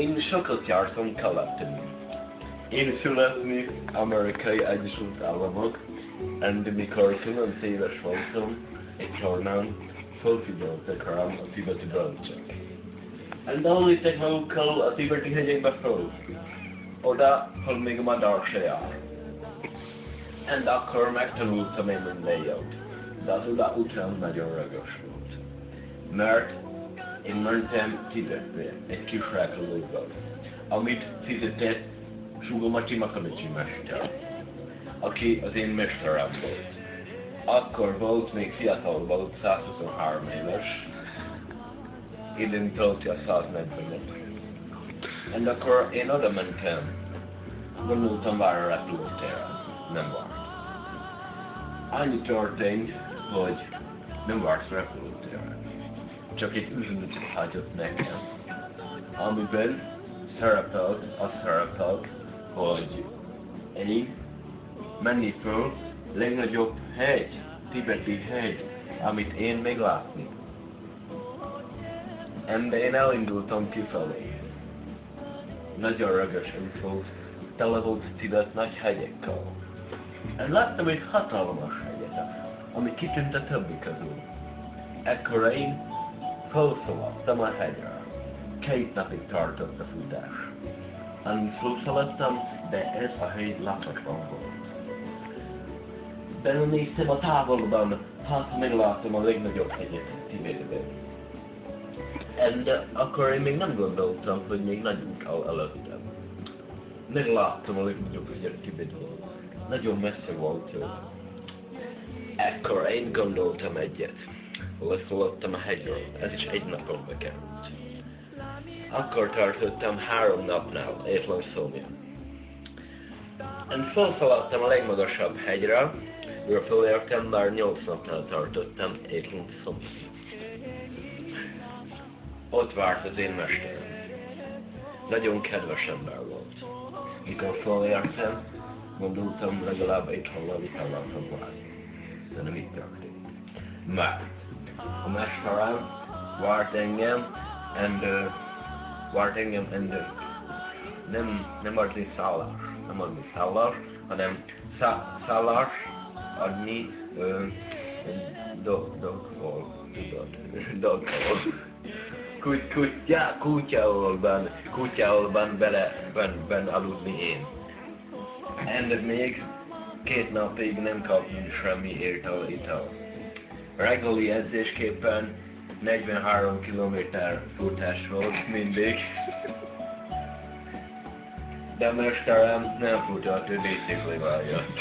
Én sokat jártam keleten. Én születni Amerikai Egyesült Államok, de mikor 9 éves voltam, egy tornán felfigyeltek rám a tibeti bölcsek. De hol vittek magukkal a tibeti hegyekbe föl? Oda, hol még a madár se jár. De akkor megtanultam én minden jót, de az oda után nagyon rögös volt. Mert én mentem Tibetbe egy kis repülővel, amit fizetett Sugomati Makanicsi mester, aki az én mesterem volt. Akkor volt, még fiatal volt, 123 éves, idén tölti a 145. És akkor én oda mentem, gondoltam vár a repülőtéren, nem várt. Annyi történt, hogy nem várt repülőtéren. Csak egy üzenetet hagyott nekem, amiben szerepelt, hogy én menni föl legnagyobb hegy, tibeti hegy, amit én meglátni. De én elindultam kifelé. Nagyon rögösen volt, tele volt Tibet nagy hegyekkel. Én láttam egy hatalmas hegyet, ami kitűnt a többi közül. Ekkor én felszaladtam a hegyre. 2 napig tartott a futás. Én felszaladtam, de ez a hegy láthatatlan volt. Belnéztem a távolban, hát megláttam a legnagyobb hegyet Tibetben. De akkor én még nem gondoltam, hogy még nagyon kell előttem. Megláttam a legnagyobb hegyet Tibetben. Nagyon messze volt tőle. Ekkor én gondoltam egyet. Leszaladtam a hegyről, ez is 1 napomba került. Akkor tartottam 3 napnál, étlen szomjan. Én felszaladtam a legmagasabb hegyre, mire felértem, már 8 napnál tartottam étlen szomjan. Ott várt az én mesterem. Nagyon kedves ember volt. Mikor felértem, gondoltam, legalább 1 hónapig ellátom várni. De nem így történt. Mert a mesterem várt engem, nem adni szállás, hanem szállás adni kutyáolban bele aludni én. De még 2 napig nem kaptam semmi étel. Reggeli edzésképpen 43 km futás volt mindig. De mesterem nem futott, ő biciklivel jött.